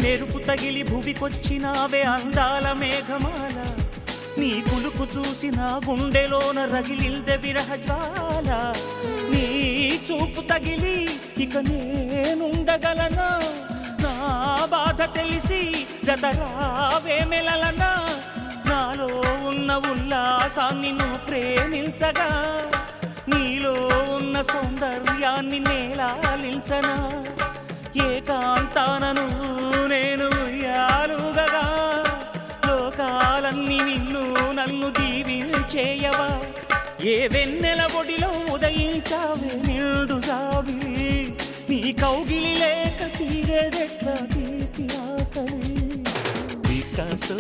మెరుపు తగిలి భువికొచ్చినావే అందాల మేఘమాల నీ కులుకు చూసి నా గుండెలోన రగిలిల్దె విరహజ్వాల నీ చూపు తగిలి ఇక నేనుండగలనా నా బాధ తెలిసి జతరావే మెలలనా నాలో ఉన్న ఉల్లాసాన్ని నువ్వు ప్రేమించగా నీలో ఉన్న సౌందర్యాన్ని నేలాలించనా ఏకాంతానను నేను ఉయ్యాలుగగా లోకాలన్నీ నిన్ను నన్ను దీవించేయవా ఏ వెన్నెల ఒడిలో ఉదయించావే నిండు జాబిలి నీ కౌగిలి లేక తీరేదెట్లా తీపి ఆకలి వికాసో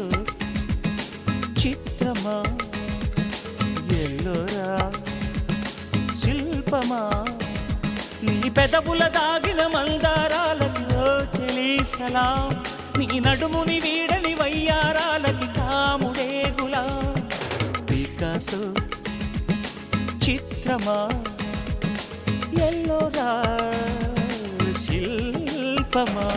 చిత్రమా ఎల్లోరా శిల్పమా నీ పెదవుల దాగిన మందారాలలో చెలి సలాం నీ నడుముని వీడని వయ్యారాలకి కాముడే గులాం వికాసో చిత్రమా ఎల్లోరా శిల్పమా